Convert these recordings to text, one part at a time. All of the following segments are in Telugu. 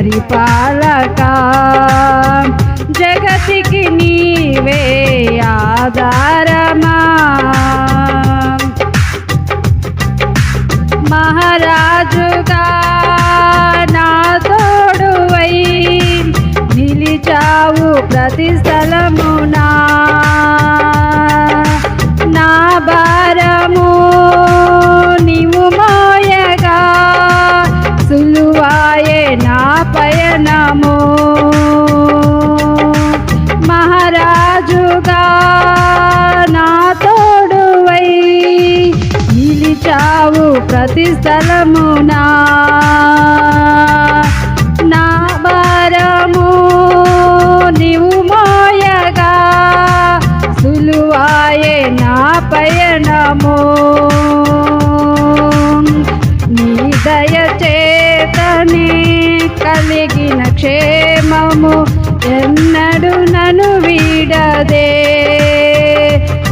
పరిపాలక జగతికి నీవే ఆధారమా మహారాజుగా నా తోడువై నిలిచావు ప్రతి స్థలమునా నా భారము నీవు మోయగా సులువాయే నా పయనము మహారాజుగా నా తోడువై నిలిచావు ప్రతి స్థలమునా నా భారము నీవు మోయగా సులువాయే నా పయనము నీ దయచేతనే కలిగిన క్షేమము ఎన్నడు నన్ను వీడదే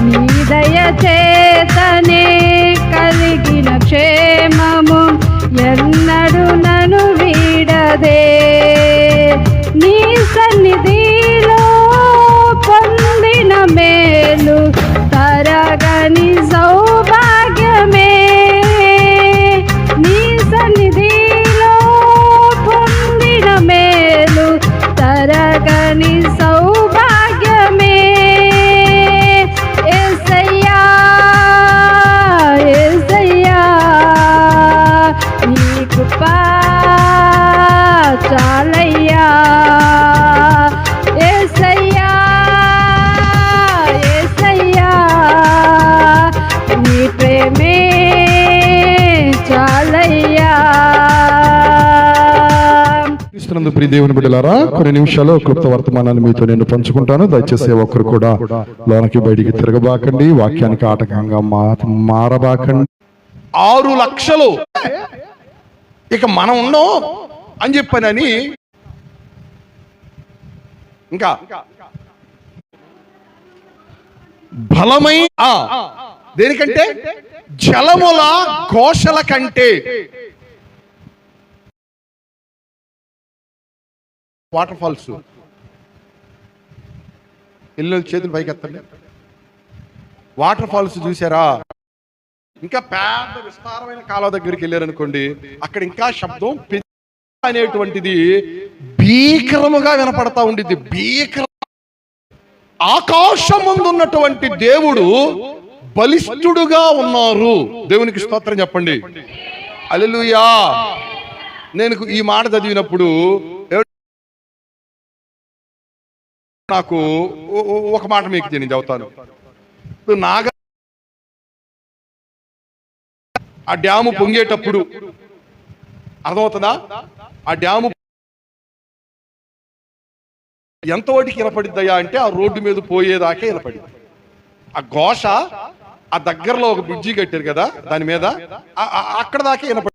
నీ దయచేతనే కలిగిన క్షేమము ఎన్నడు నన్ను వీడదే నీ సన్నిధిలో పొందిన మేలు తరగని సౌభాగ్యమే నీ సన్నిధిలో పొందిన మేలు తరగని సౌభాగ్యమే యేసయ్యా యేసయ్యా నీ కృప చాలయ్యా యేసయ్యా యేసయ్యా నీ ప్రేమే చాలయ్యా. క్రీస్తునందు ప్రియ దేవుని బిడ్డలారా, కొన్ని నిమిషాలు క్లుప్త వర్తమానాన్ని మీతో నేను పంచుకుంటాను. దయచేసి ఒక్కరు కూడా లోనకి బయటికి తిరగబాకండి, వాక్యానికి ఆటంకంగా మారబాకండి. 6 లక్షలు ఇక మనం ఉన్నాం అని చెప్పానని ఇంకా బలమై దేనికంటే జలముల ఘోషల కంటే వాటర్ ఫాల్స్ ఇల్లు చేతులు పైకి ఎత్తండి. వాటర్ ఫాల్స్ చూసారా? ఇంకా పెద్ద విస్తారమైన కాలువ దగ్గరికి వెళ్ళారనుకోండి, అక్కడ ఇంకా శబ్దం అనేటువంటిది భీకరముగా వినపడతా ఉండిద్ది. భీకర ఆకాశం ముందున్నటువంటి దేవుడు బలిష్ఠుడుగా ఉన్నారు. దేవునికి స్తోత్రం చెప్పండి. హల్లెలూయా. నేను ఈ మాట చదివినప్పుడు నాకు ఒక మాట మీకు నేను చెబుతాను. ఆ డ్యాము పొంగేటప్పుడు అర్థమవుతుందా? ఆ డ్యాము ఎంత వాటికి వినపడిద్దయా అంటే ఆ రోడ్డు మీద పోయేదాకే వినపడింది. ఆ ఘోష ఆ దగ్గరలో ఒక బ్రిడ్జి కట్టారు కదా, దాని మీద అక్కడ దాకే వినపడి.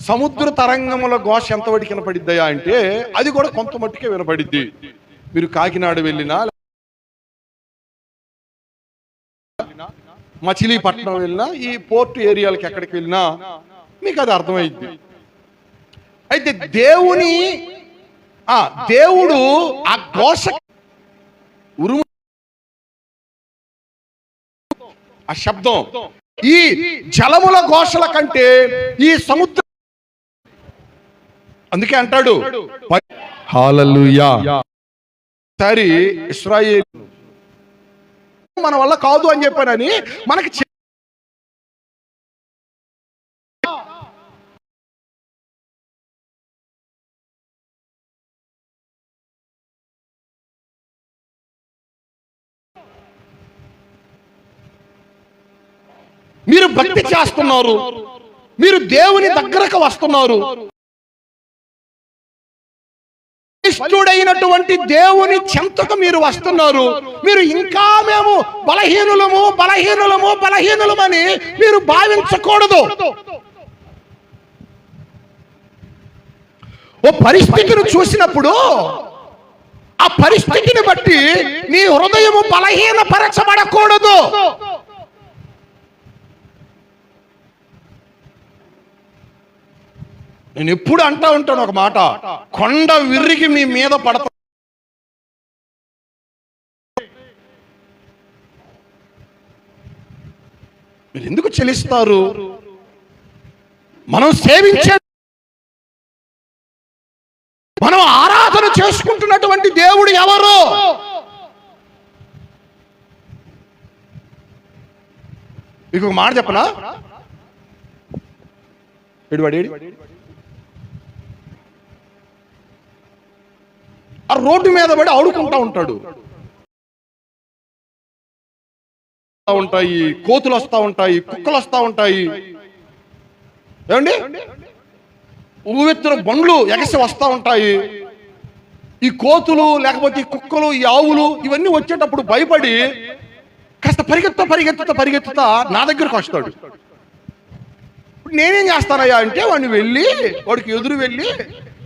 సముద్ర తరంగముల ఘోష ఎంత వాటికి వినపడిద్దయా అంటే అది కూడా కొంత మట్టుకే వినపడిద్ది. మీరు కాకినాడ వెళ్ళినా, మచిలీపట్నం వెళ్ళినా, ఈ పోర్ట్ ఏరియాలకి ఎక్కడికి వెళ్ళినా మీకు అది అర్థమైంది. అయితే దేవుడు ఆ ఘోష ఉరుము, ఆ శబ్దం ఈ జలముల ఘోషల కంటే ఈ సముద్రం, అందుకే అంటాడు హల్లెలూయా. సరి ఇశ్రాయేలు మన వల్ల కాదు అని చెప్పానని మనకి మీరు భక్తి చేస్తున్నారు, మీరు దేవుని దగ్గరకు వస్తున్నారు, ఇష్టుడైనటువంటి దేవుని చెంతకు మీరు వస్తున్నారు. మీరు ఇంకా మేము బలహీనులమని మీరు భావించకూడదు. ఓ పరిస్థితిని చూసినప్పుడు ఆ పరిస్థితిని బట్టి నీ హృదయము బలహీనపరచబడకూడదు. నేను ఎప్పుడు అంటా ఉంటాను ఒక మాట, కొండ విరిగి మీ మీద పడతా. మీరు ఎందుకు చెలిస్తారు? మనం సేవించే, మనం ఆరాధన చేసుకుంటున్నటువంటి దేవుడు ఎవరు? మీకు ఒక మాట చెప్పనా? ఆ రోడ్డు మీద పడి ఆడుకుంటా ఉంటాడు. ఉంటాయి, కోతులు వస్తూ ఉంటాయి, కుక్కలు వస్తూ ఉంటాయి, ఏమండి ఉవ్వెత్తున బండ్లు ఎగసి వస్తూ ఉంటాయి. ఈ కోతులు లేకపోతే ఈ కుక్కలు, ఈ ఆవులు ఇవన్నీ వచ్చేటప్పుడు భయపడి కాస్త పరిగెత్తుతా నా దగ్గరకు వస్తాడు. నేనేం చేస్తానయ్యా అంటే వాడికి ఎదురు వెళ్ళి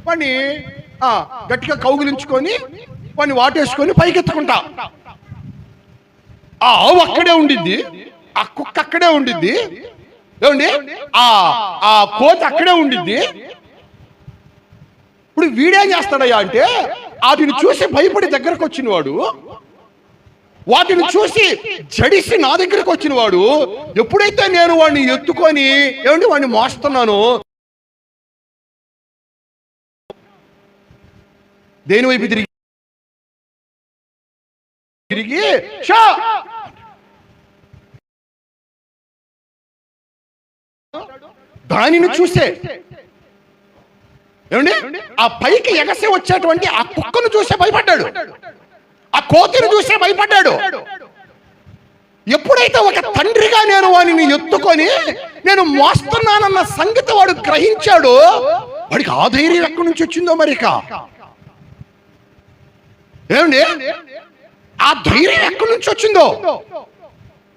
వాడిని గట్టిగా కౌగిలించుకొని వాడిని వాటేసుకొని పైకెత్తుకుంటా. ఆ ఆవు అక్కడే ఉండిద్ది, ఆ కుక్క అక్కడే ఉండిద్ది, ఏమండి ఆ కోతి అక్కడే ఉండిద్ది. ఇప్పుడు వీడేం చేస్తాడయ్యా అంటే వాటిని చూసి భయపడి దగ్గరకు వచ్చిన వాడు, వాటిని చూసి జడిసి నా దగ్గరకు వచ్చిన వాడు, ఎప్పుడైతే నేను వాడిని ఎత్తుకొని ఏమండి వాడిని మోస్తున్నాను, దేని వైపు తిరిగి దానిని చూసే ఏమండి ఆ పైకి ఎగసి వచ్చేటువంటి ఆ కుక్కను చూసే భయపడ్డాడు, ఆ కోతిని చూసే భయపడ్డాడు. ఎప్పుడైతే ఒక తండ్రిగా నేను వాడిని ఎత్తుకొని నేను మోస్తున్నానన్న సంగతి వాడు గ్రహించాడు, వాడికి ఆ ధైర్యం ఎక్కడి నుంచి వచ్చిందో మరిక, ఏమండి ఆ ధైర్యం ఎక్కడి నుంచి వచ్చిందో,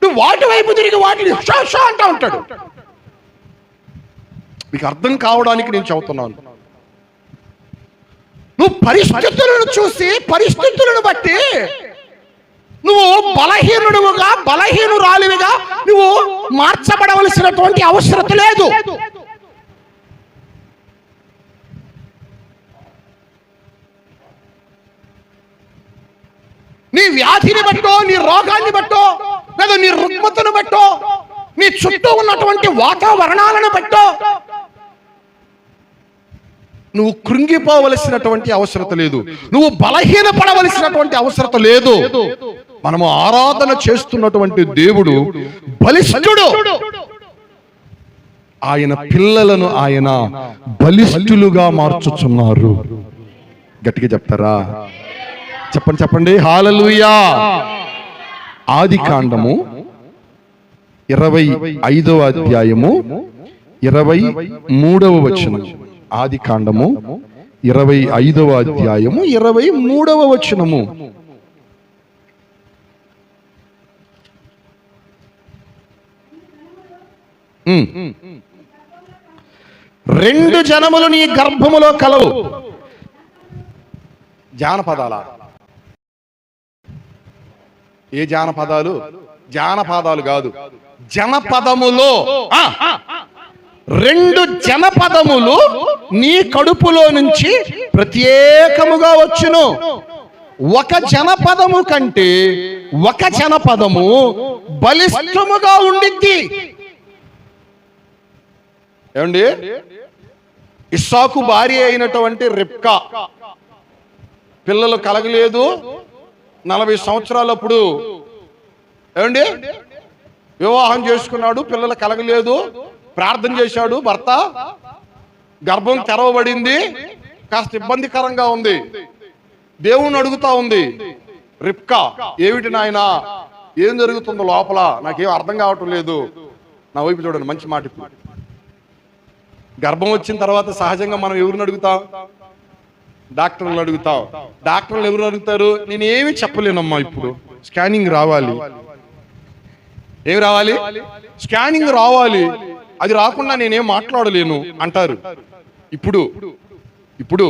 నువ్వు వాటి వైపు తిరిగి వాటిని షా అంటా ఉంటాడు. మీకు అర్థం కావడానికి నేను చెబుతున్నాను. నువ్వు పరిస్థితులను చూసి పరిస్థితులను బట్టి నువ్వు బలహీనురాలివిగా నువ్వు మార్చబడవలసినటువంటి అవసరం లేదు. నీ వ్యాధిని బట్టో, నీ రోగాన్ని బట్టో, లేదా నీ రుగ్మతను బట్టో, నీ చుట్టూ ఉన్నటువంటి వాతావరణాలను బట్టో నువ్వు కృంగిపోవలసినటువంటి అవసరం లేదు, నువ్వు బలహీనపడవలసినటువంటి అవసరం లేదు. మనము ఆరాధన చేస్తున్నటువంటి దేవుడు బలిష్ఠుడు. ఆయన పిల్లలను ఆయన బలిష్ఠులుగా మార్చుచున్నారు. గట్టిగా చెప్తారా? చెప్పండి హల్లెలూయా. ఆదికాండము 25వ అధ్యాయము 23వ వచనం. ఆదికాండము 25వ అధ్యాయము 23వ వచనము. రెండు జనములు నీ గర్భములో కలవు. జానపదాల ఏ జానపదాలు? జానపదాలు కాదు, జనపదములో రెండు జనపదములు నీ కడుపులో నుంచి ప్రత్యేకముగా వచ్చును. ఒక జనపదము కంటే ఒక జనపదము బలిష్టముగా ఉండిద్ది. ఏమండి ఇస్సాకు భార్య అయినటువంటి రిబ్కా పిల్లలు కలగలేదు. 40 సంవత్సరాలప్పుడు ఏమండి వివాహం చేసుకున్నాడు, పిల్లలు కలగలేదు. ప్రార్థన చేశాడు భర్త, గర్భం తెరవబడింది. కాస్త ఇబ్బందికరంగా ఉంది. దేవుణ్ణి అడుగుతా ఉంది రిబ్కా, ఏమిటి నాయనా, ఏం జరుగుతుందో లోపల నాకేం అర్థం కావటం లేదు. నా వైపు చూడండి, మంచి మాట. ఇప్పుడు గర్భం వచ్చిన తర్వాత సహజంగా మనం ఎవరిని అడుగుతాం? డాక్టర్లు అడుగుతాం. డాక్టర్లు ఎవరు అడుగుతారు? నేనేమి చెప్పలేనమ్మా, ఇప్పుడు స్కానింగ్ రావాలి. ఏమి రావాలి? స్కానింగ్ రావాలి. అది రాకుండా నేనేం మాట్లాడలేను అంటారు. ఇప్పుడు ఇప్పుడు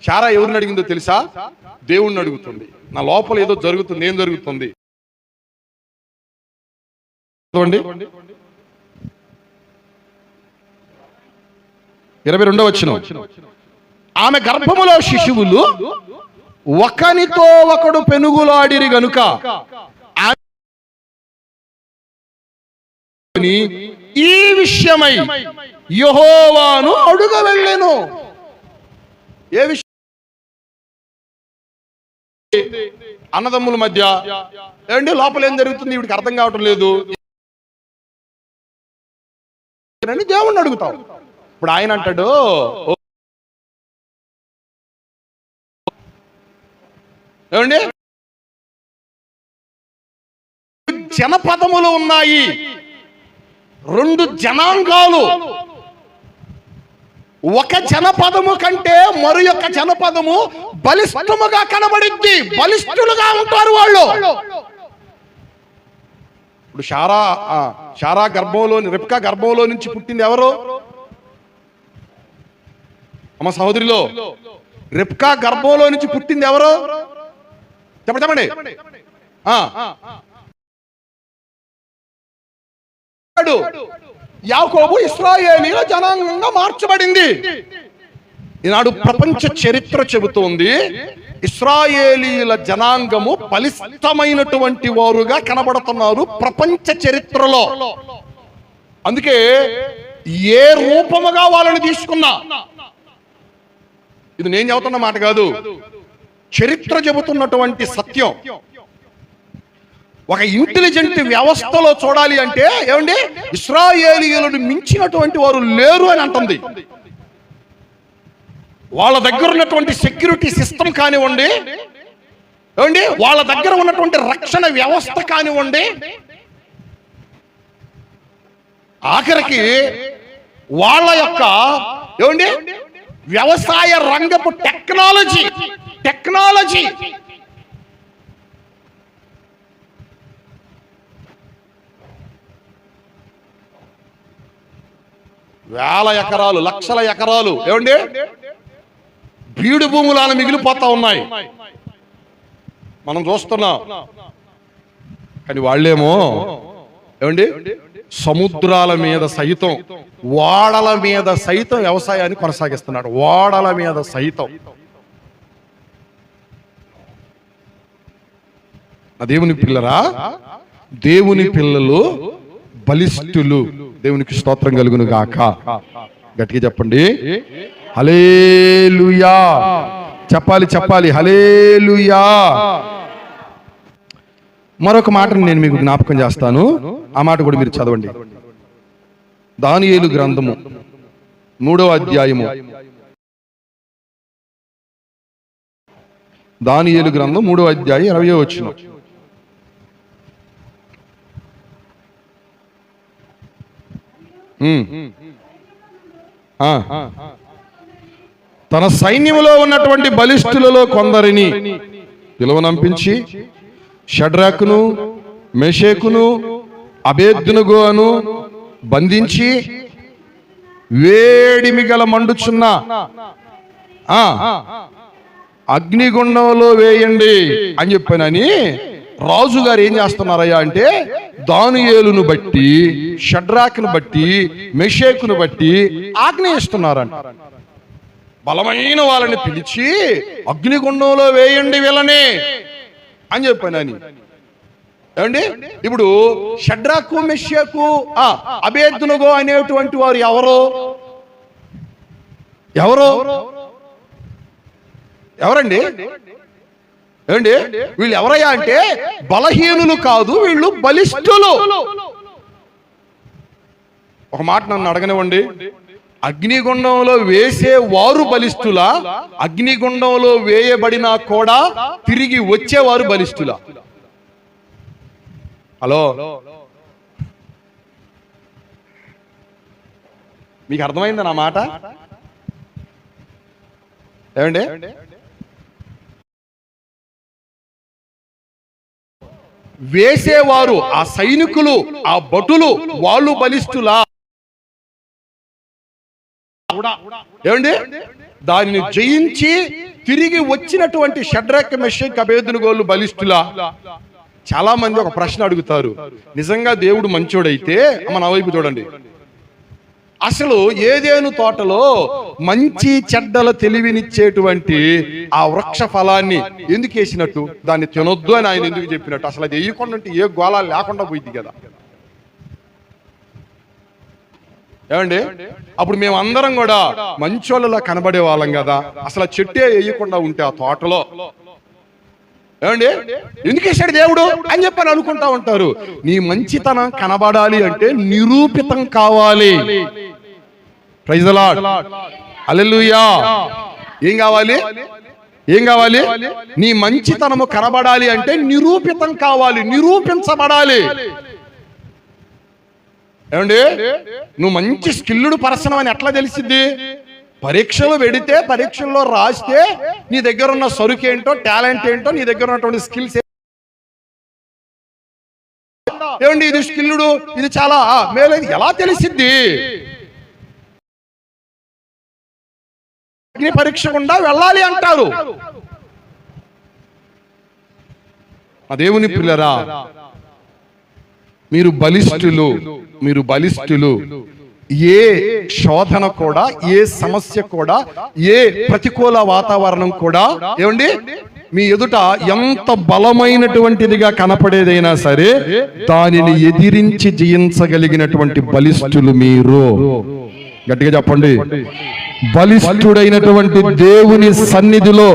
శారా ఎవరిని అడిగిందో తెలుసా? దేవుణ్ణి అడుగుతుంది. నా లోపల ఏదో జరుగుతుంది. ఏం జరుగుతుంది? 22వ వచనం. ఆమె గర్భములో శిశువులు ఒకనితో ఒకడు పెనుగులాడిరి గనుక ఈ విషయమై యెహోవాను అడుగ వెళ్ళెను. ఏ విషయం? అన్నదమ్ముల మధ్య ఏమండి లోపల ఏం జరుగుతుంది వీడికి అర్థం కావటం లేదు అని దేవుణ్ణి అడుగుతాం. ఇప్పుడు ఆయన అంటాడు, ఏమండి జనపదములు ఉన్నాయి, 2 జనాంగాలు. ఒక జనపదము కంటే మరి యొక్క జనపదము బలిష్టముగా కనబడిద్ది, బలిష్ఠులుగా ఉంటారు వాళ్ళు. ఇప్పుడు శారా గర్భంలో, రెబ్కా గర్భంలో నుంచి పుట్టింది ఎవరు? అమ్మ సహోదరిలో, రెబ్కా గర్భంలో నుంచి పుట్టింది ఎవరు? చెప్పండి. యాకోబు ఇశ్రాయేలీల జనాంగంగా మార్చబడింది. ఈనాడు ప్రపంచ చరిత్ర చెబుతోంది ఇశ్రాయేలీల జనాంగము బలిష్టమైనటువంటి వారుగా కనబడుతున్నారు ప్రపంచ చరిత్రలో. అందుకే ఏ రూపముగా వాళ్ళని తీసుకున్నా, ఇది నేను చెబుతున్న మాట కాదు, చరిత్ర చెబుతున్నటువంటి సత్యం. ఒక ఇంటెలిజెంట్ వ్యవస్థలో చూడాలి అంటే ఏమండి ఇశ్రాయేలీయులను మించినటువంటి వారు లేరు అని అంటుంది. వాళ్ళ దగ్గర ఉన్నటువంటి సెక్యూరిటీ సిస్టమ్ కానివ్వండి, ఏమండి వాళ్ళ దగ్గర ఉన్నటువంటి రక్షణ వ్యవస్థ కానివ్వండి, ఆఖరికి వాళ్ళ యొక్క ఏమండి వ్యవసాయ రంగపు టెక్నాలజీ వేల ఎకరాలు, లక్షల ఎకరాలు ఏమండి బీడు భూములను మిగిలిపోతా ఉన్నాయి, మనం చూస్తున్నాం. కానీ వాళ్ళేమో ఏమండి సముద్రాల మీద సైతం, ఓడల మీద సైతం వ్యవసాయాన్ని కొనసాగిస్తున్నాడు. ఓడల మీద సైతం. దేవుని పిల్లరా, దేవుని పిల్లలు బలిష్ఠులు. దేవునికి స్తోత్రం కలుగును గాక. గట్టిగా చెప్పండి హల్లెలూయా. చెప్పాలి హల్లెలూయా. మరొక మాటను నేను మీకు జ్ఞాపకం చేస్తాను, ఆ మాట కూడా మీరు చదవండి. దానియేలు గ్రంథము 3వ అధ్యాయము. దానియేలు గ్రంథం 3వ అధ్యాయం 20వ వచనం. తన సైన్యములో ఉన్నటువంటి బలిష్ఠులలో కొందరిని పిలువనంపించి షడ్రాకును మెషేకును అబేద్నెగోను బంధించి వేడిమి గల మండుచున్న అగ్నిగుండంలో వేయండి అని చెప్పానని రాజుగారు ఏం చేస్తున్నారయ్యా అంటే దానియేలును బట్టి, షడ్రాకును బట్టి, మెషేకును బట్టి ఆజ్ఞ ఇస్తున్నారంట. బలమైన వాళ్ళని పిలిచి అగ్నిగుండంలో వేయండి వీళ్ళని అని చెప్పానని. ఏమండి ఇప్పుడు షడ్రాకు, మెషేకు, అబేద్నెగో అనేటువంటి వారు ఎవరండి? ఏమండి వీళ్ళు ఎవరయ్యా అంటే బలహీనులు కాదు, వీళ్ళు బలిష్ఠులు. ఒక మాట నన్ను అడగనివ్వండి, అగ్నిగుండంలో వేసే వారు బలిష్ఠులా, అగ్నిగుండంలో వేయబడినా కూడా తిరిగి వచ్చేవారు బలిష్ఠులా? హలో, మీకు అర్థమైందా నా మాట? ఏమండి వేసేవారు, ఆ సైనికులు, ఆ భటులు, వాళ్ళు బలిష్ఠులా? ఏమండి దానిని జయించి తిరిగి వచ్చినటువంటి షడ్రక్, మెషక్, అబేద్నెగోలు బలిష్ఠులా? చాలా మంది ఒక ప్రశ్న అడుగుతారు, నిజంగా దేవుడు మంచోడైతే, మన వైపు చూడండి, అసలు ఏదేను తోటలో మంచి చెడ్డల తెలివినిచ్చేటువంటి ఆ వృక్ష ఫలాన్ని ఎందుకు వేసినట్టు? దాన్ని తినొద్దు అని ఆయన ఎందుకు చెప్పినట్టు? అసలు అది వేయకుండా ఉంటే ఏ గోళ లేకుండా పోయింది కదా. ఏమండి, అప్పుడు మేము అందరం కూడా మంచోళ్ళలా కనబడే వాళ్ళం కదా. అసలు ఆ చెట్టే వేయకుండా ఉంటే ఆ తోటలో, ఏమండి, ఎందుకు వేసాడు దేవుడు అని చెప్పని అనుకుంటా ఉంటారు. నీ మంచితనం కనబడాలి అంటే నిరూపితం కావాలి. ప్రైజ్ ది లార్డ్, హల్లెలూయా. ఏం కావాలి? ఏం కావాలి? నీ మంచితనము కనబడాలి అంటే నిరూపితం కావాలి, నిరూపించబడాలి. ఏమండి, నువ్వు మంచి స్కిల్లుడు పర్సన్ అని ఎట్లా తెలిసిద్ది? పరీక్షలు పెడితే, పరీక్షల్లో రాస్తే నీ దగ్గర ఉన్న సరుకు ఏంటో, టాలెంట్ ఏంటో, నీ దగ్గర ఉన్నటువంటి స్కిల్స్ ఏమండి, ఇది స్కిల్లుడు, ఇది చాలా మేలేదు ఎలా తెలిసిద్ది? అగ్ని పరీక్ష గుండా వెళ్ళాలి అంటారు. ఆ దేవుని పిల్లరా, మీరు బలిష్ఠులు, మీరు బలిష్ఠులు. ఏ శోధన కూడా, ఏ సమస్య కూడా, ఏ ప్రతికూల వాతావరణం కూడా ఏమండి మీ ఎదుట ఎంత బలమైనటువంటిదిగా కనపడేదైనా సరే దానిని ఎదిరించి జయించగలిగినటువంటి బలిష్ఠులు మీరు. గట్టిగా చెప్పండి. బలిష్ఠుడైనటువంటి దేవుని సన్నిధిలో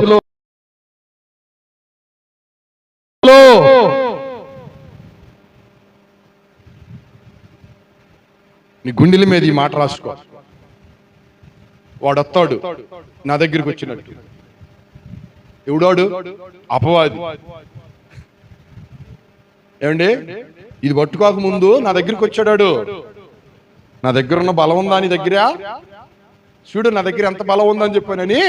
నీ గుండెల మీద ఈ మాట రాసుకో. వాడొత్తాడు నా దగ్గరికి వచ్చినట్టు. ఎవడాడు? అపవాది. ఏమండి, ఇది పట్టుకోక ముందు నా దగ్గరికి వచ్చాడాడు. నా దగ్గర ఉన్న బలం ఉందా నీ దగ్గర? చూడు నా దగ్గర ఎంత బలం ఉందని చెప్పానని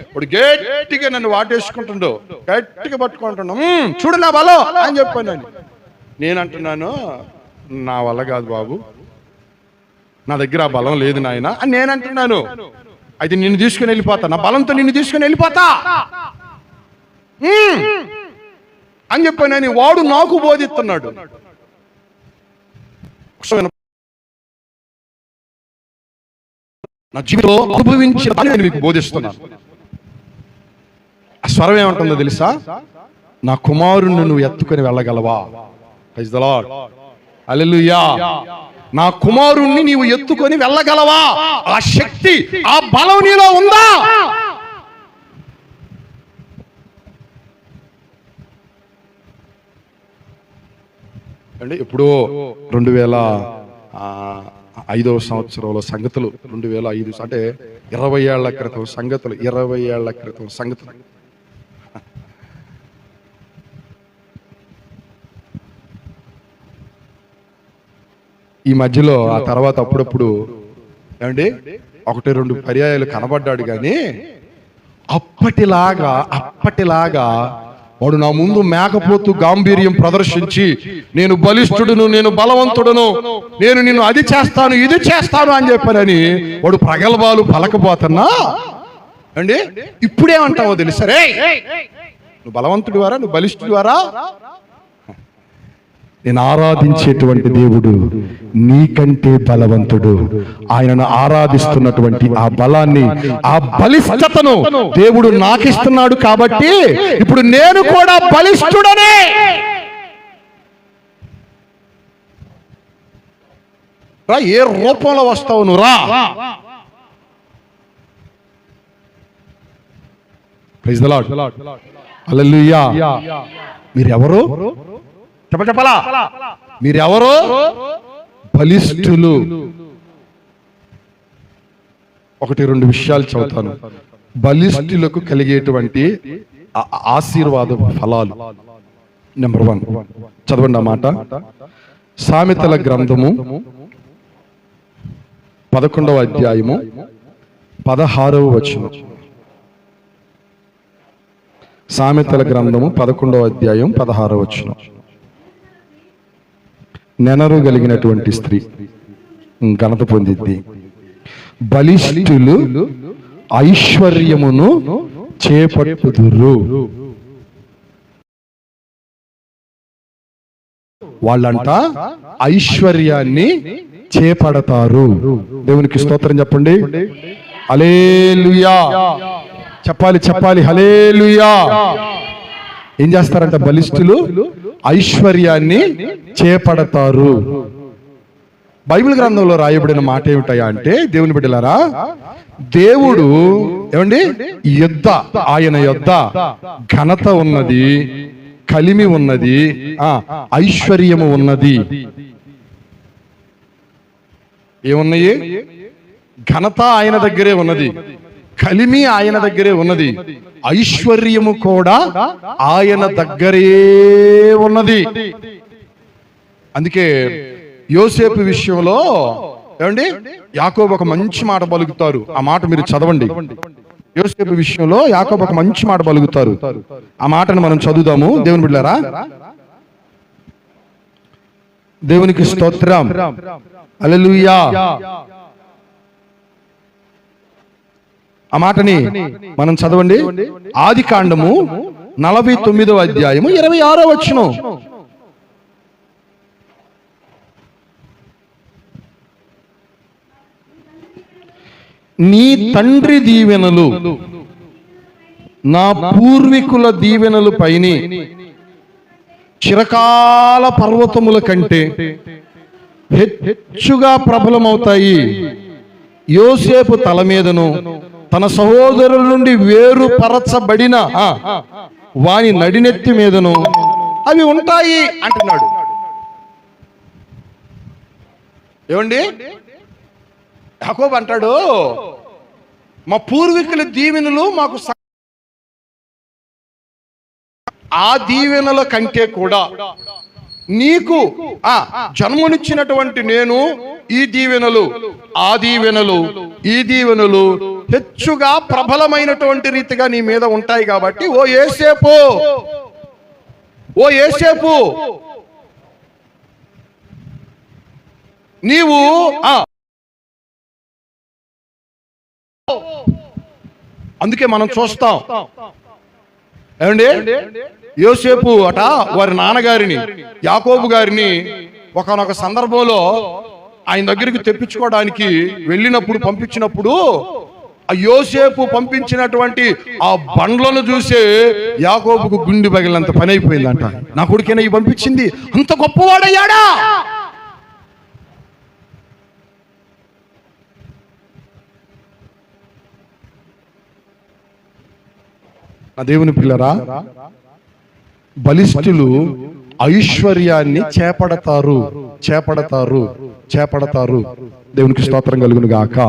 ఇప్పుడు గట్టిగా నన్ను వాటేసుకుంటుండో, గట్టిగా పట్టుకుంటున్నా. చూడు నా బలం అని చెప్పానని. నేనంటున్నాను, నా వల్ల కాదు బాబు, నా దగ్గర ఆ బలం లేదు నాయన అని నేనంటున్నాను. అయితే నిన్ను తీసుకుని వెళ్ళిపోతా, నా బలంతో నిన్ను తీసుకుని వెళ్ళిపోతా అని చెప్పానని వాడు నాకు బోధిస్తున్నాడు. నా జీవితంలో అనుభవించిన నేను మీకు బోధిస్తున్నాను. ఆ స్వరం ఏమంటుందో తెలుసా? నా కుమారుణ్ణి నువ్వు ఎత్తుకొని వెళ్ళగలవా? ప్రైజ్ ది లార్డ్, హల్లెలూయా. నా కుమారుణ్ణి నీవు ఎత్తుకొని వెళ్ళగలవా? ఆ శక్తి, ఆ బలం నీలో ఉందా? అంటే ఎప్పుడో 2005వ సంవత్సరంలో సంగతులు, 2005 అంటే 20 ఏళ్ల క్రితం సంగతులు, 20 ఏళ్ల క్రితం సంగతులు. ఈ మధ్యలో ఆ తర్వాత అప్పుడప్పుడు ఏమండి 1-2 పర్యాయాలు కనబడ్డాడు. కానీ అప్పటిలాగా వాడు నా ముందు మేకపోతు గాంభీర్యం ప్రదర్శించి నేను బలిష్ఠుడును, నేను బలవంతుడును, నేను నిన్ను అది చేస్తాను, ఇది చేస్తాను అని చెప్పానని వాడు ప్రగల్భాలు పలకపోతున్నా అండి. ఇప్పుడేమంటావో తెలుసా? రే, నువ్వు బలవంతుడి వారా, నువ్వు బలిష్ఠుడి వారా? నేను ఆరాధించేటువంటి దేవుడు నీకంటే బలవంతుడు. ఆయనను ఆరాధిస్తున్నటువంటి ఆ బలాన్ని, ఆ బలిష్టతను దేవుడు నాకిస్తున్నాడు. కాబట్టి ఇప్పుడు నేను కూడా బలిష్ఠుడనే. రా, ఏ రూపంలో వస్తావు నువ్వు రా. ప్రైజ్ ది లార్డ్, హల్లెలూయా. మీరెవరు చెప్పలా? మీరెవరు? బలిష్ఠులు. 1-2 విషయాలు చదువుతాను. బలిష్ఠులకు కలిగేటువంటి ఆశీర్వాద ఫలాలు. నెంబర్ 1 చదవండి ఆ మాట. సామెతల గ్రంథము 11వ అధ్యాయము 16వ వచనం. సామెతల గ్రంథము 11వ అధ్యాయం 16వ వచనం. నెనరు కలిగినటువంటి స్త్రీ ఘనత పొందిద్ది. బలిష్ఠులు ఐశ్వర్యమును చేపట్టుదురు. వాళ్ళంట ఐశ్వర్యాన్ని చేపడతారు. దేవునికి స్తోత్రం చెప్పండి. హల్లెలూయా చెప్పాలి, చెప్పాలి. హల్లెలూయా. ఏం చేస్తారంట? బలిష్ఠులు ఐశ్వర్యాన్ని చేపడతారు. బైబిల్ గ్రంథంలో రాయబడిన మాట ఏమిటయా అంటే, దేవుని బిడ్డలారా, దేవుడు ఏమండి ఆయన యొద్ద ఘనత ఉన్నది, కలిమి ఉన్నది, ఐశ్వర్యము ఉన్నది. ఏమున్నాయి? ఘనత ఆయన దగ్గరే ఉన్నది, కలిమి ఆయన దగ్గరే ఉన్నది, ఐశ్వర్యము కూడా ఆయన దగ్గరే ఉన్నది. అందుకే యోసేపు విషయంలో ఏమండి యాకోబు ఒక మంచి మాట పలుకుతారు. ఆ మాట మీరు చదవండి. యోసేపు విషయంలో యాకోబు ఒక మంచి మాట పలుకుతారు. ఆ మాటను మనం చదువుదాము. దేవుని బిడ్డలారా, దేవునికి స్తోత్రం. హల్లెలూయా. ఆ మాటని మనం చదవండి. ఆది కాండము 49వ అధ్యాయము 26వ వచనం. నీ తండ్రి దీవెనలు నా పూర్వీకుల దీవెనలు పైని చిరకాల పర్వతముల కంటే హెచ్చుగా ప్రబలమవుతాయి. యోసేపు తల మీదను తన సహోదరుల నుండి వేరుపరచబడిన వాని నడినెత్తి మీదను అవి ఉంటాయి అంటున్నాడు. ఏమండి? యాకోబు అంటాడు, మా పూర్వీకుల దీవెనలు మాకు ఆ దీవెనల కంటే కూడా నీకు జన్మనిచ్చినటువంటి నేను ఈ దీవెనలు, ఆ దీవెనలు, ఈ దీవెనలు హెచ్చుగా ప్రబలమైనటువంటి రీతిగా నీ మీద ఉంటాయి. కాబట్టి ఓ యోసేపు, ఓ యోసేపు, నీవు అందుకే మనం చూస్తాం ఏమండి, యోసేపు అట వారి నాన్నగారిని యాకోబు గారిని ఒకానొక సందర్భంలో ఆయన దగ్గరికి తెప్పించుకోవడానికి వెళ్ళినప్పుడు, పంపించినప్పుడు ఆ యోసేపు పంపించినటువంటి ఆ బండ్లను చూసే యాకోబుకు గుండె పగిలినంత పని అయిపోయిందంట. నా కొడుకేనా ఈ పంపించింది? అంత గొప్పవాడయ్యాడా? నా దేవుని పిల్లరా, బలిష్ఠులు ఐశ్వర్యాన్ని చేపడతారు, చేపడతారు, చేపడతారు. దేవునికి స్తోత్రం కలుగును గాక.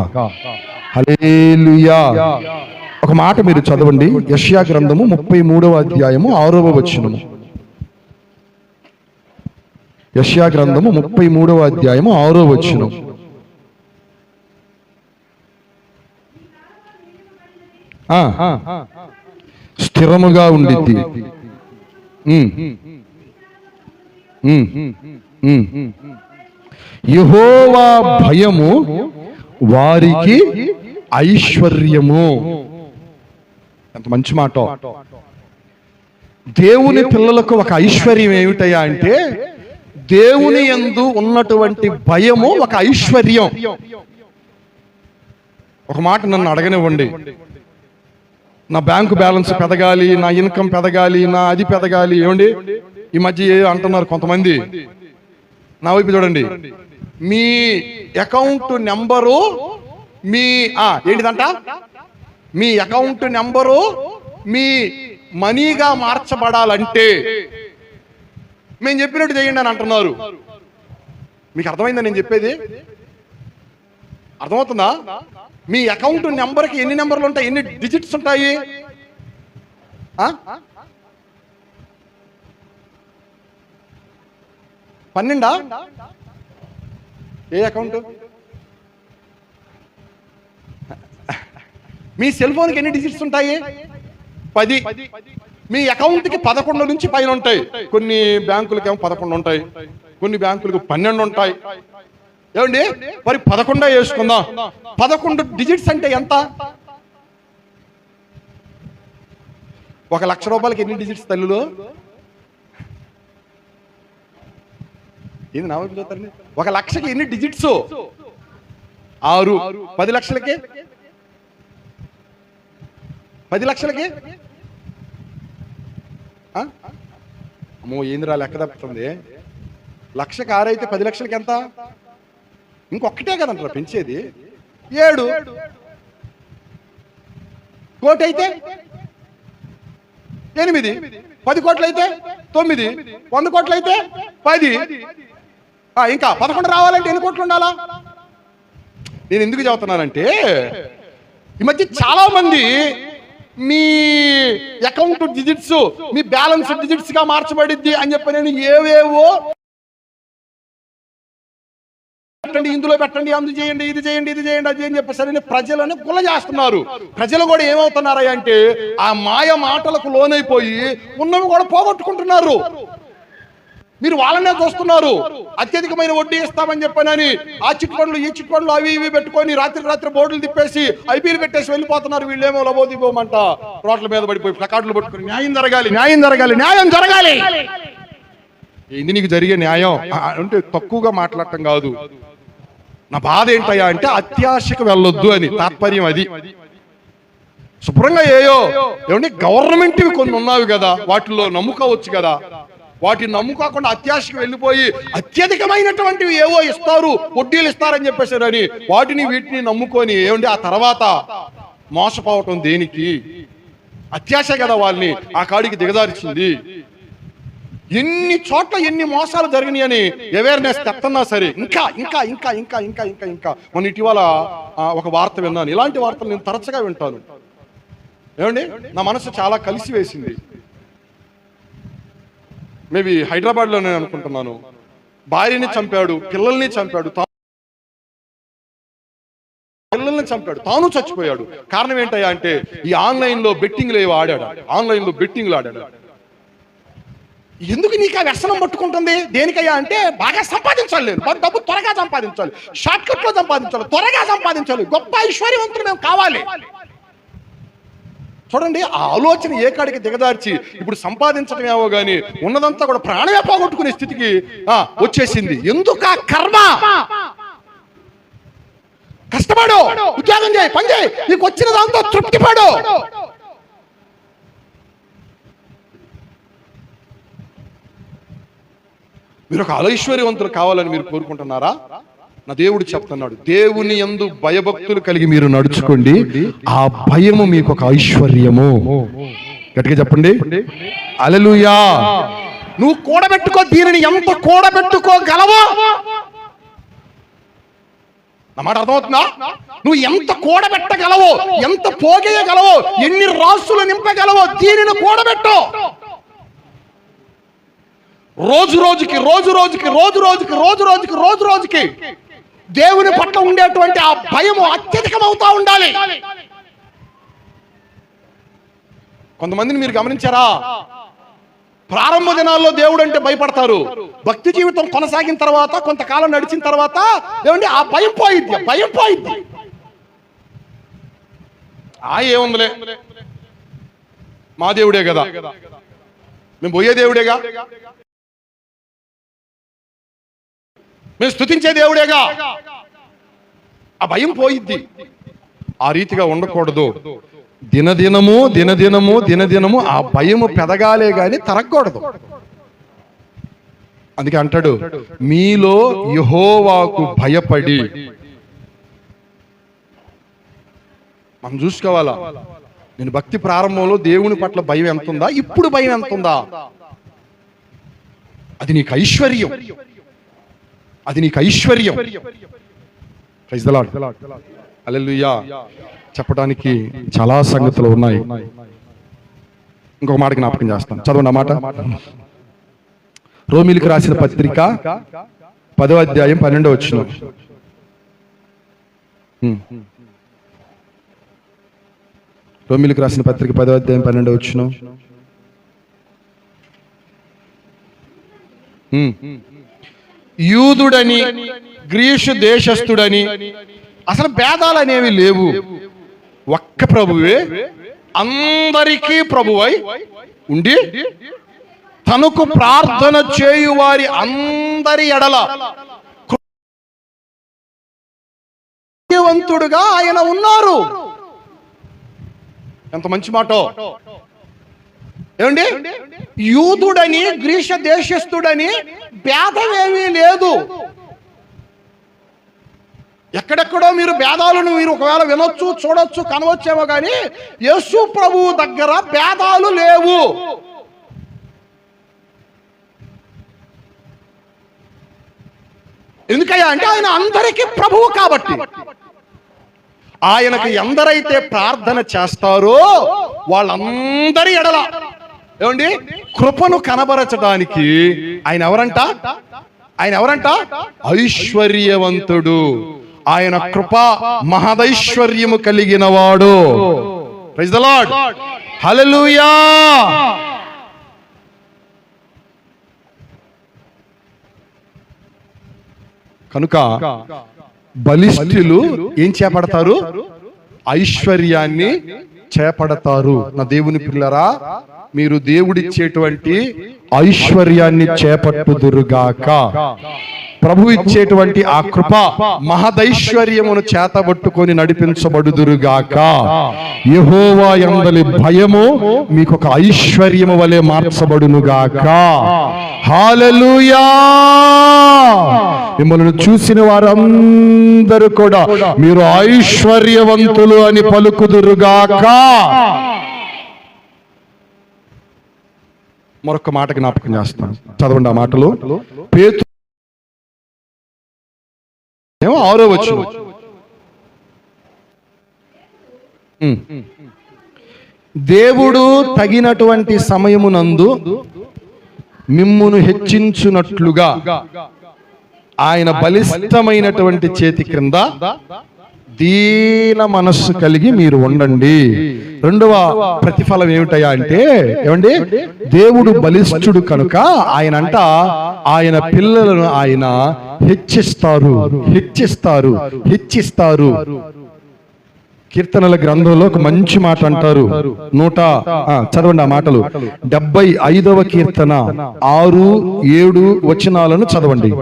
హల్లెలూయా. ఒక మాట మీరు చదవండి. యెషయా గ్రంథము 33వ అధ్యాయము 6వ వచనము. యెషయా గ్రంథము 33వ అధ్యాయము 6వ వచనం. స్థిరముగా ఉండిద్ది. యెహోవా భయము వారికి ఐశ్వర్యము. ఎంత మంచి మాట. దేవుని పిల్లలకు ఒక ఐశ్వర్యం ఏమిటయ్యా అంటే, దేవుని యందు ఉన్నటువంటి భయము ఒక ఐశ్వర్యం. ఒక మాట నన్ను అడగనివ్వండి. నా బ్యాంకు బ్యాలెన్స్ పెరగాలి, నా ఇన్కమ్ పెరగాలి, నా అది పెరగాలి. ఏమండి ఈ మధ్య అంటున్నారు కొంతమంది, నా వైపు చూడండి, మీ అకౌంట్ నెంబరు, మీ ఏంటిదంట, మీ అకౌంట్ నెంబరు మీ మనీగా మార్చబడాలంటే మేము చెప్పినట్టు చేయండి అని అంటున్నారు. మీకు అర్థమైందా నేను చెప్పేది? అర్థమవుతుందా? మీ అకౌంట్ నెంబర్కి ఎన్ని నెంబర్లు ఉంటాయి, ఎన్ని డిజిట్స్ ఉంటాయి? 12? ఏ అకౌంట్? మీ సెల్ ఫోన్కి ఎన్ని డిజిట్స్ ఉంటాయి? 10. మీ అకౌంట్కి 11 నుంచి పైన ఉంటాయి. కొన్ని బ్యాంకులకి ఏమో 11 ఉంటాయి, కొన్ని బ్యాంకులకు 12 ఉంటాయి. ఏమండి మరి 11 వేసుకుందాం. 11 డిజిట్స్ అంటే ఎంత? 1,00,000 రూపాయలకి ఎన్ని డిజిట్స్ తల్లులు? ఏంది నా వైపు చూస్తారండి? 1 లక్షకి ఎన్ని డిజిట్స్? 6. 10 లక్షలకి 10 లక్షలకి అమ్మో ఏందిరా లెక్క తప్పుతుంది. 1,00,000కి 6 అయితే 10 లక్షలకి ఎంత? ఇంకొక్కటే కదంటారా పెంచేది? 7. కోటి అయితే 8. 10 కోట్లు అయితే 9. 100 కోట్లు అయితే 10. ఇంకా 11 రావాలంటే ఎన్ని కోట్లు ఉండాలా? నేను ఎందుకు చెబుతున్నానంటే ఈ మధ్య చాలా మంది మీ అకౌంట్ డిజిట్స్ మీ బ్యాలెన్స్ డిజిట్స్ గా మార్చబడిద్ది అని చెప్పి నేను ఏవేవో పెట్టండి, ఇందులో పెట్టండి, అందు చేయండి, ఇది చేయండి, ఇది చేయండి, అది అని చెప్పేసరి ప్రజలను గుల్ల చేస్తున్నారు. ప్రజలు కూడా ఏమవుతున్నారా అంటే ఆ మాయ మాటలకు లోనైపోయి ఉన్నవి కూడా పోగొట్టుకుంటున్నారు. మీరు వాళ్ళనే చూస్తున్నారు. అత్యధికమైన వడ్డీ ఇస్తామని చెప్పనని ఆ చిట్ ఫండ్లు ఈ చిట్ ఫండ్లు అవి ఇవి పెట్టుకొని రాత్రి బోర్డులు తిప్పేసి ఐపీఎల్ పెట్టేసి వెళ్ళిపోతున్నారు. వీళ్ళేమో లబోదిపోమంట రోడ్ల మీద పడిపోయి ప్లకార్డులు పట్టుకొని న్యాయం జరగాలి, న్యాయం జరగాలి, న్యాయం జరగాలి. ఇది నీకు జరిగే న్యాయం అంటే తక్కువగా మాట్లాడటం కాదు. నా బాధ ఏంటయ్యా అంటే అత్యాశకు వెళ్ళొద్దు అని తాత్పర్యం. అది శుభ్రంగా ఏమంటే గవర్నమెంట్ కొన్ని ఉన్నావి కదా, వాటిల్లో నమ్ముకోవచ్చు కదా. వాటిని నమ్ముకోకుండా అత్యాశకు వెళ్ళిపోయి అత్యధికమైనటువంటివి ఏవో ఇస్తారు, వడ్డీలు ఇస్తారని చెప్పేసారని వీటిని నమ్ముకొని ఏమంటే ఆ తర్వాత మోసపోవటం దేనికి? అత్యాశ కదా వాళ్ళని ఆ కాడికి దిగజార్చింది. ఎన్ని చోట్ల ఎన్ని మోసాలు జరిగినాయి అని అవేర్నెస్ తెస్తున్నా సరే ఇంకా ఇంకా ఇంకా ఇంకా ఇంకా ఇంకా ఇంకా మొన్న ఇటీవల ఒక వార్త విన్నాను. ఇలాంటి వార్తలు నేను తరచుగా వింటాను. ఏమండి నా మనసు చాలా కలిసి వేసింది. మేబీ హైదరాబాద్లో నేను అనుకుంటున్నాను. భార్యని చంపాడు, పిల్లల్ని చంపాడు, తాను చచ్చిపోయాడు. కారణం ఏంటయ్యా అంటే ఈ ఆన్లైన్లో బెట్టింగ్లు ఏవో ఆడాడు. ఆన్లైన్లో బెట్టింగ్లు ఆడాడు. ఎందుకు నీకు ఆ వ్యసనం పట్టుకుంటుంది? దేనికయ్యా అంటే బాగా సంపాదించాలి, నేను డబ్బు త్వరగా సంపాదించాలి, షార్ట్ కట్ లో సంపాదించాలి, త్వరగా సంపాదించాలి, గొప్ప ఐశ్వర్యవంతులు మేము కావాలి. చూడండి ఆ ఆలోచన ఏ కాడికి దిగదార్చి ఇప్పుడు సంపాదించడం ఏమో గానీ ఉన్నదంతా కూడా ప్రాణమే పోగొట్టుకునే స్థితికి వచ్చేసింది. ఎందుకు ఆ కర్మ? కష్టపడు, ఉద్యోగం చేయి, పని చేయి, నీకు వచ్చిన దాంతో తృప్తి పడు. మీరు ఒక ఐశ్వర్యవంతులు కావాలని మీరు కోరుకుంటున్నారా? నా దేవుడు చెప్తున్నాడు, దేవుని యందు భయభక్తులు కలిగి మీరు నడుచుకోండి, ఆ భయము మీకు ఒక ఐశ్వర్యము. గట్టిగా చెప్పండి హల్లెలూయా. నువ్వు కూడబెట్టుకో, దీనిని ఎంత కూడబెట్టుకోగలవో. నా మాట అర్థమవుతుందా? నువ్వు ఎంత కూడబెట్టగలవో, ఎంత పోగేయగలవో, ఎన్ని రాసులు నింపగలవో దీనిని కూడబెట్టు. రోజు రోజుకి దేవుని పట్ల ఉండేటువంటి ఆ భయము అత్యధికమవుతా ఉండాలి. కొంతమందిని మీరు గమనించారా? ప్రారంభ దినాల్లో దేవుడు అంటే భయపడతారు. భక్తి జీవితం కొనసాగిన తర్వాత కొంతకాలం నడిచిన తర్వాత ఏమండి ఆ భయం పోయిద్ది. ఏముందిలే, మా దేవుడే కదా, మేము పోయే దేవుడేగా, మేము స్తుతించే దేవుడేగా, ఆ భయం పోయిద్ది. ఆ రీతిగా ఉండకూడదు. దినదినము ఆ భయము పెదగాలే గాని తరగకూడదు. అందుకే అంటాడు, మీలో యెహోవాకు భయపడి. మనం చూసుకోవాలా, నేను భక్తి ప్రారంభంలో దేవుని పట్ల భయం ఎంత ఉందా, ఇప్పుడు భయం ఎంత ఉందా? అది నీకు ఐశ్వర్యం. Praise the Lord. హల్లెలూయా. చెప్పడానికి చాలా సంగతులు ఉన్నాయి. ఇంకొక మాట జ్ఞాపకం చేస్తాను, చదవండి ఆ మాట. రోమీయులకు రాసిన పత్రిక 10వ అధ్యాయం 12వ వచనం. రోమీయులకు రాసిన పత్రిక 10వ అధ్యాయం 12వ వచనం. యూదుడని గ్రీసు దేశస్థుడని అసలు భేదాలు అనేవి లేవు. ఒక్క ప్రభువే అందరికీ ప్రభువై ఉండి తనకు ప్రార్థన చేయు వారి అందరి ఎడల కృపావంతుడుగా ఆయన ఉన్నారు. ఎంత మంచి మాట! ఏమండి, యూదుడని గ్రీష దేశస్థుడని భేదమేమీ లేదు. ఎక్కడెక్కడో మీరు భేదాలను మీరు ఒకవేళ వినొచ్చు, చూడొచ్చు, కనవచ్చేమో, కానీ యేసు ప్రభువు దగ్గర భేదాలు లేవు. ఎందుకయ్యా అంటే ఆయన అందరికీ ప్రభువు కాబట్టి. ఆయనకు ఎందరైతే ప్రార్థన చేస్తారో వాళ్ళందరి ఎడల ఏమండి కృపను కనబరచడానికి ఆయన ఎవరంట? ఐశ్వర్యవంతుడు. ఆయన కృప మహదైశ్వర్యము కలిగిన వాడు. ప్రైజ్ ది లార్డ్, హల్లెలూయా. కనుక బలిష్ఠులు ఏం చేపడతారు? ఐశ్వర్యాన్ని చేపడతారు. నా దేవుని పిల్లరా, మీరు దేవుడిచ్చేటువంటి ఐశ్వర్యాన్ని చేపట్టుదురుగాక. ప్రభు ఇచ్చేటువంటి ఆ కృప మహదైశ్వర్యమును చేతబట్టుకొని నడిపించబడుదురుగాక. యెహోవా యందలి భయము మీకు ఒక ఐశ్వర్యము వలె మార్చబడునుగాక. హల్లెలూయా. మిమ్మల్ని చూసిన వారందరూ కూడా మీరు ఐశ్వర్యవంతులు అని పలుకుదురుగాక. మరొక మాట జ్ఞాపకం చేస్తాను, చదవండి ఆ మాటలు. పేతురు 6వ వచనం. దేవుడు తగినటువంటి సమయమునందు మిమ్మును హెచ్చించునట్లుగా ఆయన బలిష్టమైనటువంటి చేతి క్రింద దీన మనస్సు కలిగి మీరు ఉండండి. రెండవ ప్రతిఫలం ఏమిటయా అంటే, ఏమండి, దేవుడు బలిష్ఠుడు కనుక ఆయన పిల్లలను ఆయన హెచ్చిస్తారు. కీర్తనల గ్రంథంలో ఒక మంచి మాట అంటారు. చదవండి ఆ మాటలు. 75వ కీర్తన 6, 7 వచనాలను చదవండి.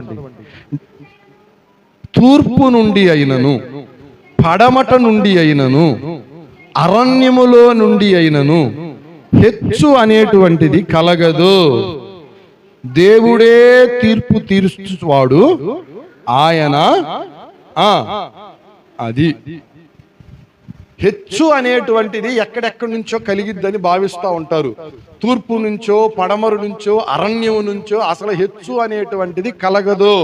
తూర్పు నుండి అయినను, పడమట నుండి అయినను, అరణ్యములో నుండి అయినను హెచ్చు అనేటువంటిది కలగదు. దేవుడే తీర్పు తీర్చువాడు. ఆయన అది హెచ్చు అనేటువంటిది ఎక్కడెక్కడి నుంచో కలిగిద్దని భావిస్తూ ఉంటారు. తూర్పు నుంచో, పడమరు నుంచో, అరణ్యం నుంచో అసలు హెచ్చు అనేటువంటిది కలగదు.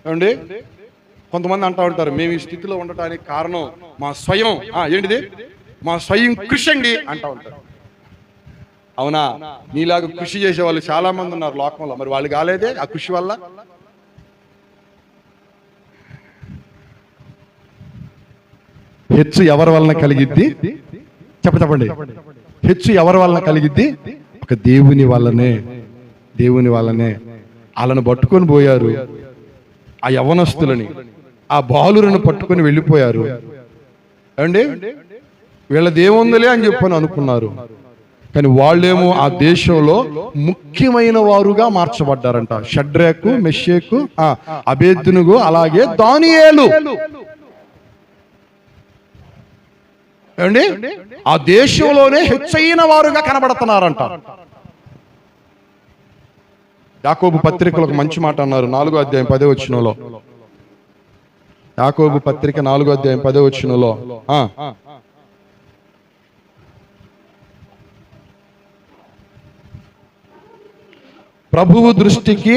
ఏమండి, కొంతమంది అంటూ ఉంటారు, మేము ఈ స్థితిలో ఉండటానికి కారణం మా స్వయం కృషి అండి అంటూ ఉంటారు. అవునా? నీలాగా కృషి చేసే వాళ్ళు చాలా మంది ఉన్నారు లోకంలో. మరి వాళ్ళు కాలేదే ఆ కృషి వల్ల? హెచ్చు ఎవరి వలన కలిగిద్ది? చెప్పండి. హెచ్చు ఎవరి వలన కలిగిద్ది? ఒక దేవుని వల్లనే. వాళ్ళను పట్టుకొని పోయారు, ఆ యవ్వనస్తులని, ఆ బాలులను పట్టుకొని వెళ్ళిపోయారు. ఏమండి, వీళ్ళదేముందిలే అని చెప్పని అనుకున్నారు. కానీ వాళ్ళేమో ఆ దేశంలో ముఖ్యమైన వారుగా మార్చబడ్డారంట. షడ్రకు, మెషకు, అబేద్నెగో, అలాగే దానియేలు. ఏమండి, ఆ దేశంలోనే హెచ్చైన వారుగా కనబడుతున్నారంట. యాకోబు పత్రికలో ఒక మంచి మాట అన్నారు. 4వ అధ్యాయం 10వ వచనంలో. యాకోబు పత్రిక 4వ అధ్యాయం 10వ వచనంలో, ప్రభువు దృష్టికి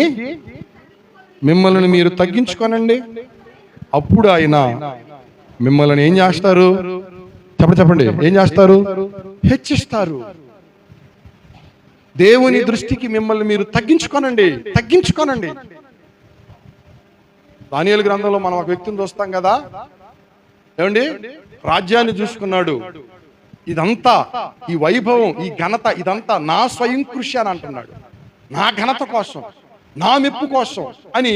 మిమ్మల్ని మీరు తగ్గించుకోనండి, అప్పుడు ఆయన మిమ్మల్ని ఏం చేస్తారు? చెప్పండి, ఏం చేస్తారు? హెచ్చిస్తారు. దేవుని దృష్టికి మిమ్మల్ని మీరు తగ్గించుకోనండి. దానియేలు గ్రంథంలో మనం ఒక వ్యక్తిని చూస్తాం కదా. ఏమండి, రాజ్యాన్ని చూసుకున్నాడు. ఇదంతా, ఈ వైభవం, ఈ ఘనత, ఇదంతా నా స్వయం కృషి అని అంటున్నాడు. నా ఘనత కోసం, నా మెప్పు కోసం అని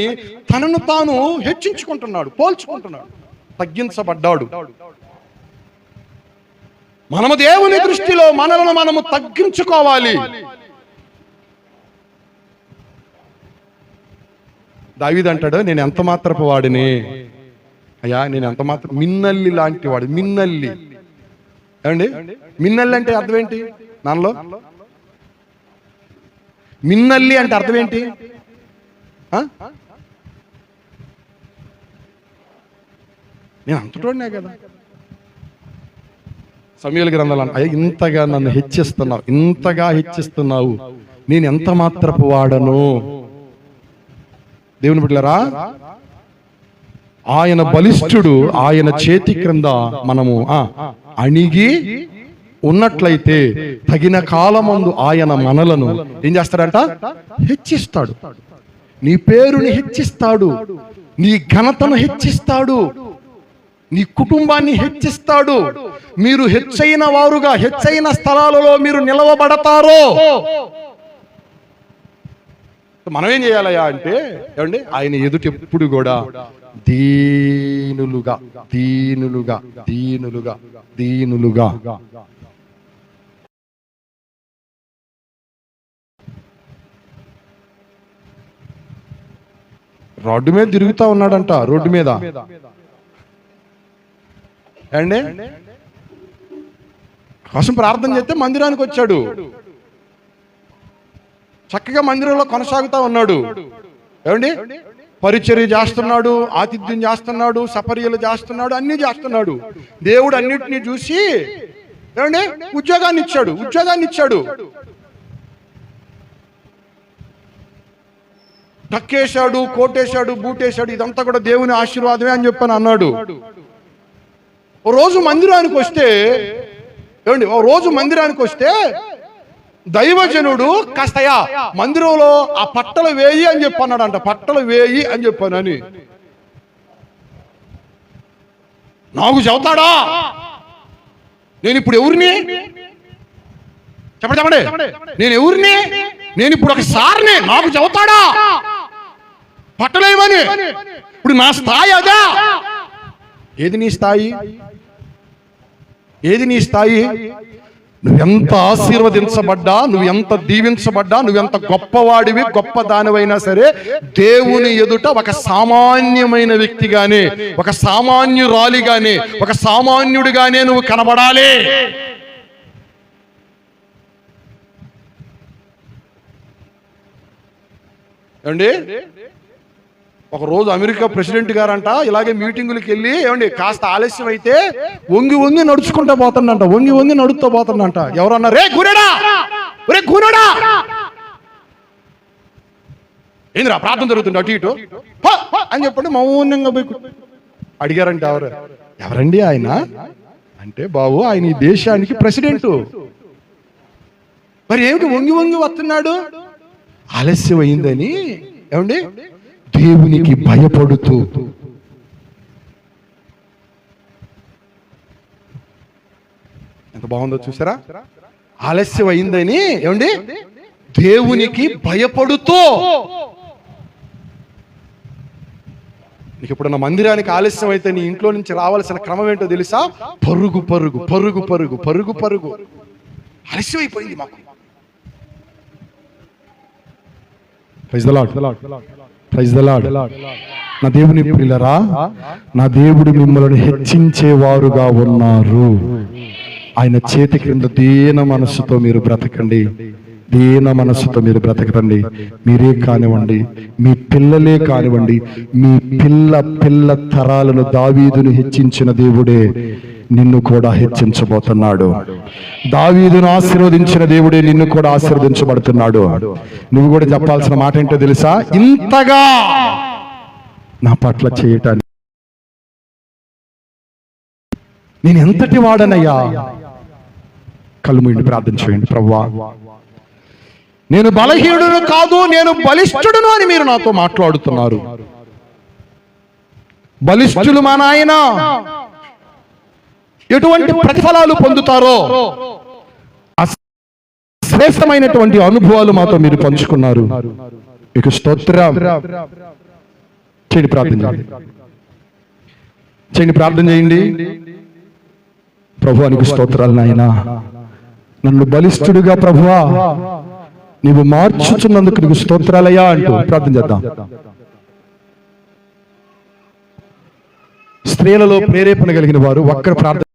తనను తాను హెచ్చించుకుంటున్నాడు, పోల్చుకుంటున్నాడు. తగ్గించబడ్డాడు. మనము దేవుని దృష్టిలో మనలను మనము తగ్గించుకోవాలి. దావీదు అంటాడు, నేను ఎంత మాత్రపు వాడిని అయ్యా, నేను ఎంత మాత్రం, మిన్నల్లి లాంటి వాడు. మిన్నల్లి ఏమండి? మిన్నల్లి అంటే అర్థం ఏంటి? నాలో మిన్నల్లి అంటే అర్థం ఏంటి? నేను అంతటోడినే కదా. సమూయేలు గ్రంథాలు అయ్యా, ఇంతగా నన్ను హెచ్చిస్తున్నావు, ఇంతగా హెచ్చిస్తున్నావు, నేను ఎంత మాత్రపు వాడను. దేవుని బిడ్డలారా, ఆయన బలిష్ఠుడు, ఆయన చేతి క్రింద మనము అణిగి ఉన్నట్లయితే తగిన కాలమందు ఆయన మనలను ఏం చేస్తాడంట? హెచ్చిస్తాడు. నీ పేరుని హెచ్చిస్తాడు, నీ ఘనతను హెచ్చిస్తాడు, నీ కుటుంబాన్ని హెచ్చిస్తాడు. మీరు హెచ్చైన వారుగా హెచ్చైన స్థలాలలో మీరు నిలవబడతారు. మనం ఏం చేయాలయ్యా అంటే, ఏమండి, ఆయన ఎదుట ఎప్పుడు కూడా దీనులుగా దీనులుగా దీనులుగా దీనులుగా. రోడ్డు మీద తిరుగుతా ఉన్నాడంట, రోడ్డు మీద అండి కోసం ప్రార్థన చేస్తే మందిరానికి వచ్చాడు. చక్కగా మందిరంలో కొనసాగుతా ఉన్నాడు. ఏమండి, పరిచర్య చేస్తున్నాడు, ఆతిథ్యం చేస్తున్నాడు, సపర్యలు చేస్తున్నాడు, అన్ని చేస్తున్నాడు. దేవుడు అన్నిటినీ చూసి ఏమండి ఉద్యోగాన్ని ఇచ్చాడు. టక్కేశాడు, కోటేశాడు, బూటేశాడు. ఇదంతా కూడా దేవుని ఆశీర్వాదమే అని చెప్పని అన్నాడు. ఓ రోజు మందిరానికి వస్తే దైవజనుడు కాస్తయా మందిరంలో ఆ పట్టలు వేయి అని చెప్పన్నాడంట. పట్టలు వేయి అని చెప్పానని నాకు చెబుతాడా? నేను ఇప్పుడు ఎవరిని చెప్పండి, నేను ఎవరిని? నేను ఇప్పుడు ఒక సార్ని, నాకు చెబుతాడా పట్టలేమని? ఇప్పుడు నా స్థాయి అదా? ఏది నీ స్థాయి? నువ్వెంత ఆశీర్వదించబడ్డా, నువ్వెంత దీవించబడ్డా, నువ్వెంత గొప్పవాడివి, గొప్ప దానివైనా సరే దేవుని ఎదుట ఒక సామాన్యమైన వ్యక్తిగానే, ఒక సామాన్యురాలిగానే, ఒక సామాన్యుడిగానే నువ్వు కనబడాలి. ఏమండి, ఒకరోజు అమెరికా ప్రెసిడెంట్ గారంట ఇలాగే మీటింగులకు వెళ్ళి, ఏమండి, కాస్త ఆలస్యం అయితే వంగి నడుచుకుంటా పోతుండంట. వంగి నడుస్తూ పోతుండంట. ఎవరన్నా రే గునడా ఏందిరా ప్రార్థన జరుగుతుంది అటు ఇటు అని చెప్పండి మౌనంగా పోయి అడిగారంట. ఎవరండి ఆయన అంటే, బాబు ఆయన ఈ దేశానికి ప్రెసిడెంట్. మరి ఏమిటి వంగి వస్తున్నాడు? ఆలస్యం అయిందని, ఏమండి, దేవునికి భయపడుతూ. ఎంత బాగుందో చూసారా? ఆలస్యం అయిందని, ఏమండి, దేవునికి భయపడుతూ. నీకు ఎప్పుడన్నా మందిరానికి ఆలస్యం అయితే నీ ఇంట్లో నుంచి రావాల్సిన క్రమం ఏంటో తెలుసా? పరుగు. ఆలస్యం అయిపోయింది మాకు. Praise the Lord. నా దేవుని ప్రియులారా, నా దేవుడు మిమ్మల్ని హెచ్చించేవారుగా ఉన్నారు. ఆయన చేతి క్రింద దీన మనస్సుతో మీరు బ్రతకండి. మీరే కానివ్వండి, మీ పిల్లలే కానివ్వండి, మీ పిల్ల తరాలను దావీదును హెచ్చించిన దేవుడే నిన్ను కూడా హెచ్చించబోతున్నాడు. దావీదును ఆశీర్వదించిన దేవుడే నిన్ను కూడా ఆశీర్వదించబడుతున్నాడు. నువ్వు కూడా చెప్పాల్సిన మాట ఏంటో తెలుసా? ఇంతగా నా పట్ల చేయటానికి నేను ఎంతటి వాడనయ్యా. కళ్ళు మూయండి, ప్రార్థన చేయండి. ప్రభువా, నేను బలహీనుడును కాదు, నేను బలిష్ఠుడును అని మీరు నాతో మాట్లాడుతున్నారు. బలిష్ఠులు మా నాయన ఎటువంటి ప్రతిఫలాలు పొందుతారో శ్రేష్టమైనటువంటి అనుభవాలు మాతో మీరు పంచుకున్నారు. మీకు స్తోత్రం. చేయండి, ప్రార్థన. చేయండి, ప్రార్థన చేయండి. ప్రభువా నీకు స్తోత్రాలు నాయనా, నన్ను బలిష్ఠుడిగా ప్రభువా నీవు మార్చుచున్నందుకు నీకు స్తోత్రాలయ్యా అంటూ ప్రార్థన చేద్దాం. స్త్రీలలో ప్రేరేపణ కలిగిన వారు ఒక్కరు ప్రార్థన